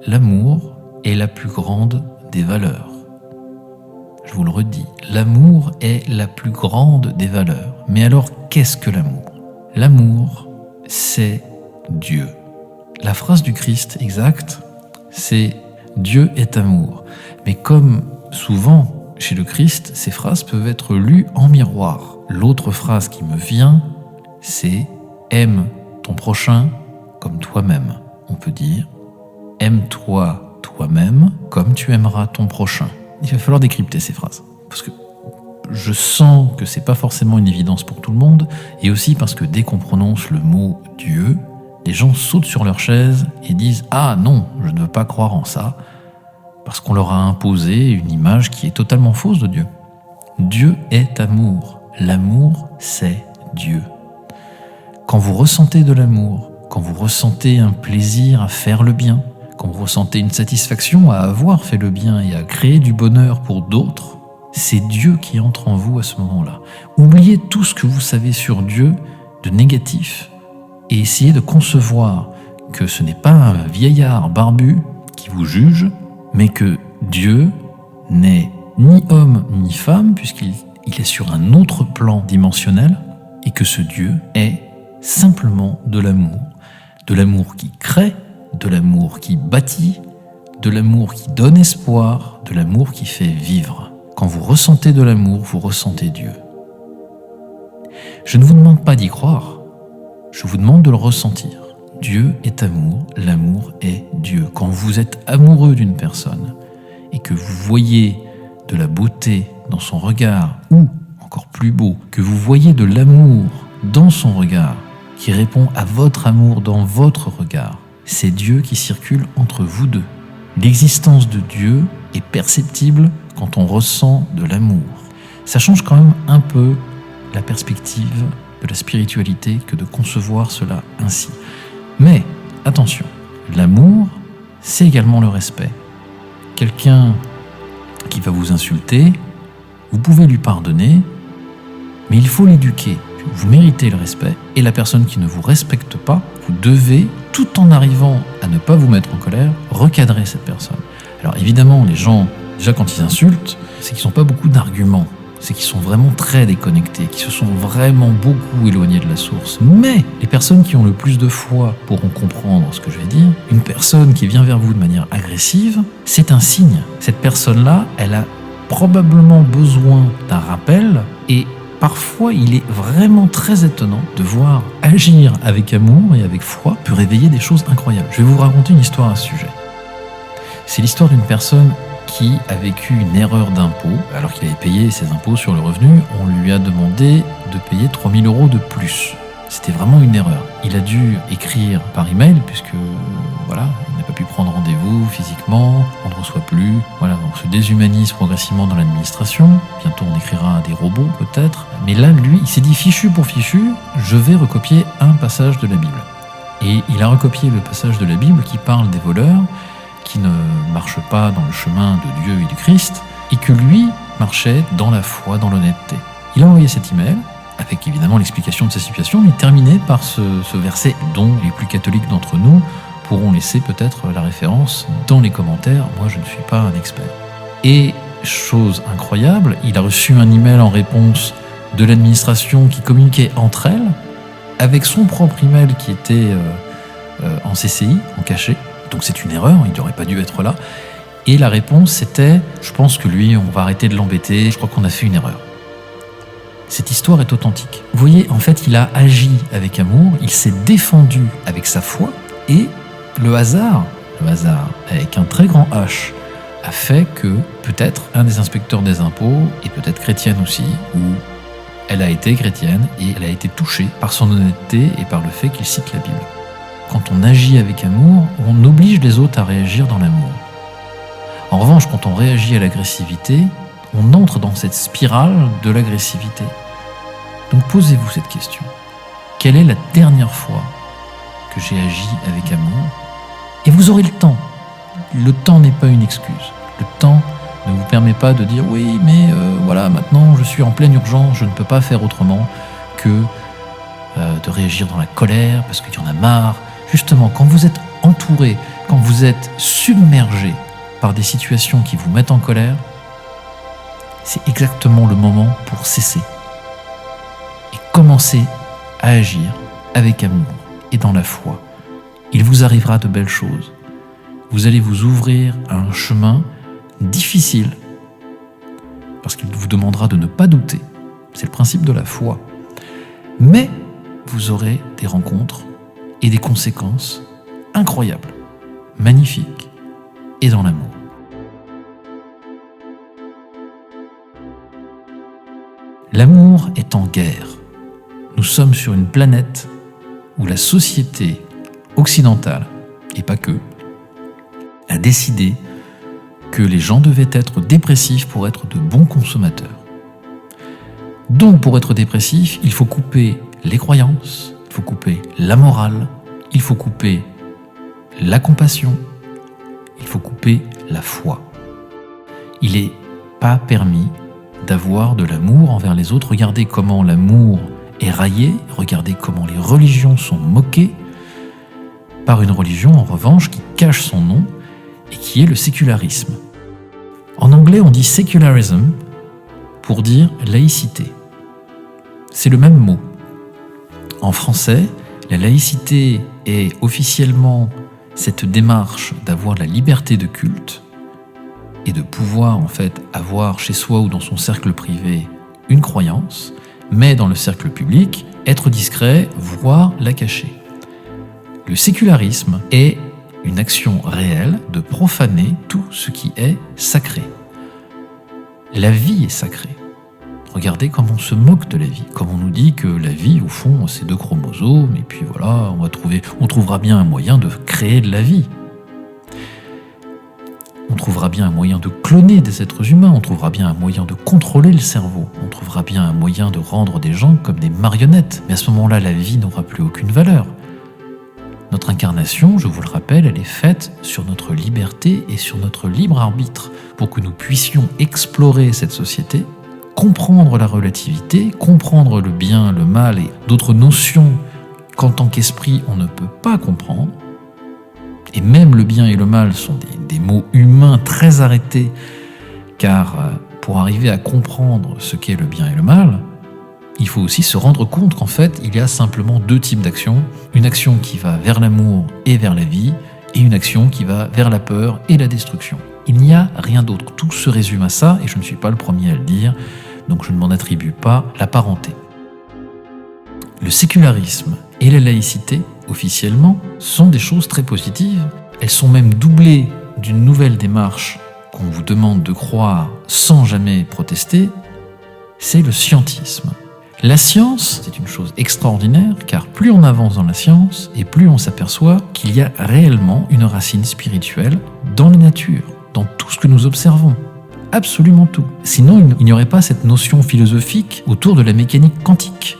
l'amour est la plus grande des valeurs. Je vous le redis, l'amour est la plus grande des valeurs. Mais alors, qu'est-ce que l'amour ? L'amour, c'est Dieu. La phrase du Christ exacte, c'est « Dieu est amour ». Mais comme souvent chez le Christ, ces phrases peuvent être lues en miroir. L'autre phrase qui me vient, c'est « Aime ton prochain comme toi-même ». On peut dire « Aime-toi toi-même comme tu aimeras ton prochain ». Il va falloir décrypter ces phrases, parce que je sens que c'est pas forcément une évidence pour tout le monde, et aussi parce que dès qu'on prononce le mot « Dieu », les gens sautent sur leur chaise et disent « Ah non, je ne veux pas croire en ça », parce qu'on leur a imposé une image qui est totalement fausse de Dieu. Dieu est amour. L'amour, c'est Dieu. Quand vous ressentez de l'amour, quand vous ressentez un plaisir à faire le bien, quand vous ressentez une satisfaction à avoir fait le bien et à créer du bonheur pour d'autres, c'est Dieu qui entre en vous à ce moment-là. Oubliez tout ce que vous savez sur Dieu de négatif et essayez de concevoir que ce n'est pas un vieillard barbu qui vous juge, mais que Dieu n'est ni homme ni femme, puisqu'il est sur un autre plan dimensionnel, et que ce Dieu est simplement de l'amour qui crée, de l'amour qui bâtit, de l'amour qui donne espoir, de l'amour qui fait vivre. Quand vous ressentez de l'amour, vous ressentez Dieu. Je ne vous demande pas d'y croire, je vous demande de le ressentir. Dieu est amour, l'amour est Dieu. Quand vous êtes amoureux d'une personne et que vous voyez de la beauté dans son regard, ou encore plus beau, que vous voyez de l'amour dans son regard qui répond à votre amour dans votre regard, c'est Dieu qui circule entre vous deux. L'existence de Dieu est perceptible quand on ressent de l'amour. Ça change quand même un peu la perspective de la spiritualité que de concevoir cela ainsi. Mais attention, l'amour, c'est également le respect. Quelqu'un qui va vous insulter, vous pouvez lui pardonner, mais il faut l'éduquer. Vous méritez le respect, et la personne qui ne vous respecte pas, vous devez, tout en arrivant à ne pas vous mettre en colère, recadrer cette personne. Alors évidemment, les gens, déjà quand ils insultent, c'est qu'ils n'ont pas beaucoup d'arguments, c'est qu'ils sont vraiment très déconnectés, qu'ils se sont vraiment beaucoup éloignés de la source. Mais les personnes qui ont le plus de foi pourront comprendre ce que je vais dire. Une personne qui vient vers vous de manière agressive, c'est un signe. Cette personne-là, elle a probablement besoin d'un rappel, et parfois il est vraiment très étonnant de voir agir avec amour et avec foi peut réveiller des choses incroyables. Je vais vous raconter une histoire à ce sujet. C'est l'histoire d'une personne qui a vécu une erreur d'impôt. Alors qu'il avait payé ses impôts sur le revenu, on lui a demandé de payer 3 000 € de plus. C'était vraiment une erreur. Il a dû écrire par email, puisque voilà, il n'a pas pu prendre rendez-vous physiquement, on ne reçoit plus. Voilà, on se déshumanise progressivement dans l'administration. Bientôt on écrira à des robots peut-être. Mais là, lui, il s'est dit fichu pour fichu, je vais recopier un passage de la Bible. Et il a recopié le passage de la Bible qui parle des voleurs, qui ne marche pas dans le chemin de Dieu et du Christ, et que lui marchait dans la foi, dans l'honnêteté. Il a envoyé cet email, avec évidemment l'explication de sa situation, mais terminé par ce verset dont les plus catholiques d'entre nous pourront laisser peut-être la référence dans les commentaires. Moi, je ne suis pas un expert. Et chose incroyable, il a reçu un email en réponse de l'administration qui communiquait entre elles, avec son propre email qui était en CCI, en cachet. Donc c'est une erreur, il n'aurait pas dû être là. Et la réponse c'était « Je pense que lui, on va arrêter de l'embêter, je crois qu'on a fait une erreur ». Cette histoire est authentique. Vous voyez, en fait, il a agi avec amour, il s'est défendu avec sa foi, et le hasard avec un très grand H, a fait que peut-être un des inspecteurs des impôts, et peut-être chrétienne aussi, ou elle a été chrétienne, et elle a été touchée par son honnêteté et par le fait qu'il cite la Bible. Quand on agit avec amour, on oblige les autres à réagir dans l'amour. En revanche, quand on réagit à l'agressivité, on entre dans cette spirale de l'agressivité. Donc posez-vous cette question. Quelle est la dernière fois que j'ai agi avec amour ? Et vous aurez le temps. Le temps n'est pas une excuse. Le temps ne vous permet pas de dire « oui, mais voilà, maintenant je suis en pleine urgence, je ne peux pas faire autrement que de réagir dans la colère parce qu'il y en a marre ». Justement, quand vous êtes entouré, quand vous êtes submergé par des situations qui vous mettent en colère, c'est exactement le moment pour cesser et commencer à agir avec amour et dans la foi. Il vous arrivera de belles choses. Vous allez vous ouvrir à un chemin difficile parce qu'il vous demandera de ne pas douter. C'est le principe de la foi. Mais vous aurez des rencontres et des conséquences incroyables, magnifiques et dans l'amour. L'amour est en guerre. Nous sommes sur une planète où la société occidentale, et pas que, a décidé que les gens devaient être dépressifs pour être de bons consommateurs. Donc pour être dépressif, il faut couper les croyances, il faut couper la morale, il faut couper la compassion, il faut couper la foi. Il n'est pas permis d'avoir de l'amour envers les autres. Regardez comment l'amour est raillé, regardez comment les religions sont moquées par une religion en revanche qui cache son nom et qui est le sécularisme. En anglais, on dit secularism pour dire laïcité. C'est le même mot. En français, la laïcité est officiellement cette démarche d'avoir la liberté de culte et de pouvoir en fait avoir chez soi ou dans son cercle privé une croyance, mais dans le cercle public, être discret, voire la cacher. Le sécularisme est une action réelle de profaner tout ce qui est sacré. La vie est sacrée. Regardez comme on se moque de la vie, comme on nous dit que la vie, au fond, c'est 2 chromosomes, et puis voilà, on trouvera bien un moyen de créer de la vie. On trouvera bien un moyen de cloner des êtres humains, on trouvera bien un moyen de contrôler le cerveau, on trouvera bien un moyen de rendre des gens comme des marionnettes. Mais à ce moment-là, la vie n'aura plus aucune valeur. Notre incarnation, je vous le rappelle, elle est faite sur notre liberté et sur notre libre arbitre, pour que nous puissions explorer cette société, comprendre la relativité, comprendre le bien, le mal et d'autres notions qu'en tant qu'esprit on ne peut pas comprendre. Et même le bien et le mal sont des mots humains très arrêtés, car pour arriver à comprendre ce qu'est le bien et le mal, il faut aussi se rendre compte qu'en fait, il y a simplement 2 types d'actions. Une action qui va vers l'amour et vers la vie, et une action qui va vers la peur et la destruction. Il n'y a rien d'autre. Tout se résume à ça, et je ne suis pas le premier à le dire, donc je ne m'en attribue pas la parenté. Le sécularisme et la laïcité, officiellement, sont des choses très positives. Elles sont même doublées d'une nouvelle démarche qu'on vous demande de croire sans jamais protester, c'est le scientisme. La science, c'est une chose extraordinaire, car plus on avance dans la science, et plus on s'aperçoit qu'il y a réellement une racine spirituelle dans la nature, dans tout ce que nous observons. Absolument tout. Sinon, il n'y aurait pas cette notion philosophique autour de la mécanique quantique.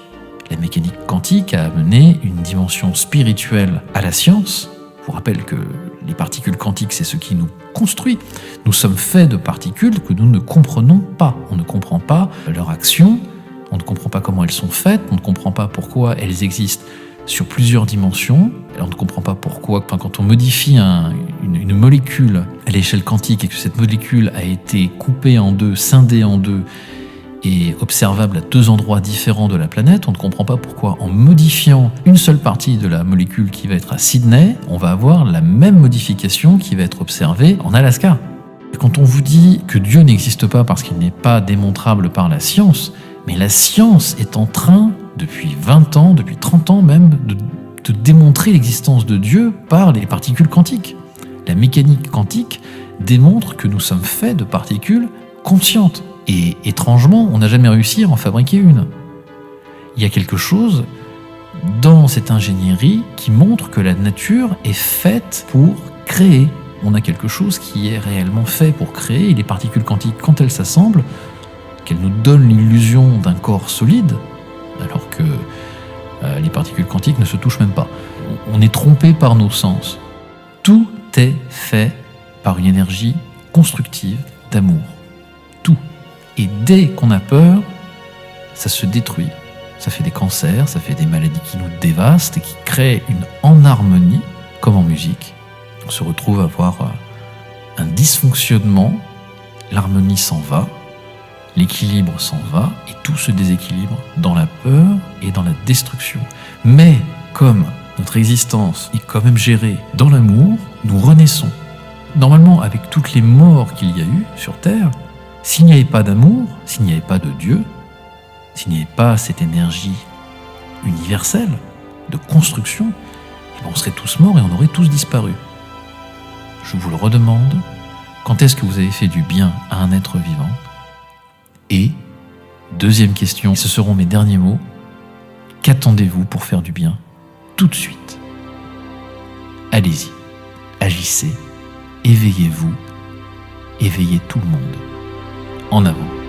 La mécanique quantique a amené une dimension spirituelle à la science. Je vous rappelle que les particules quantiques, c'est ce qui nous construit. Nous sommes faits de particules que nous ne comprenons pas. On ne comprend pas leur action, on ne comprend pas comment elles sont faites, on ne comprend pas pourquoi elles existent sur plusieurs dimensions. On ne comprend pas pourquoi, quand on modifie une molécule à l'échelle quantique et que cette molécule a été coupée en 2, scindée en 2 et observable à 2 endroits différents de la planète, on ne comprend pas pourquoi en modifiant une seule partie de la molécule qui va être à Sydney, on va avoir la même modification qui va être observée en Alaska. Et quand on vous dit que Dieu n'existe pas parce qu'il n'est pas démontrable par la science, mais la science est en train, depuis 20 ans, depuis 30 ans même, de démontrer l'existence de Dieu par les particules quantiques. La mécanique quantique démontre que nous sommes faits de particules conscientes. Et étrangement, on n'a jamais réussi à en fabriquer une. Il y a quelque chose dans cette ingénierie qui montre que la nature est faite pour créer. On a quelque chose qui est réellement fait pour créer, et les particules quantiques, quand elles s'assemblent, qu'elles nous donnent l'illusion d'un corps solide, alors que les particules quantiques ne se touchent même pas. On est trompé par nos sens. Tout est fait par une énergie constructive d'amour. Tout. Et dès qu'on a peur, ça se détruit. Ça fait des cancers, ça fait des maladies qui nous dévastent et qui créent une enharmonie, comme en musique, on se retrouve à avoir un dysfonctionnement, l'harmonie s'en va, l'équilibre s'en va, et tout se déséquilibre dans la peur et dans la destruction. Mais comme notre existence est quand même gérée dans l'amour, nous renaissons. Normalement, avec toutes les morts qu'il y a eu sur Terre, s'il n'y avait pas d'amour, s'il n'y avait pas de Dieu, s'il n'y avait pas cette énergie universelle de construction, on serait tous morts et on aurait tous disparu. Je vous le redemande, quand est-ce que vous avez fait du bien à un être vivant? Et, deuxième question, ce seront mes derniers mots, qu'attendez-vous pour faire du bien tout de suite? Allez-y, agissez, éveillez-vous, éveillez tout le monde. En avant.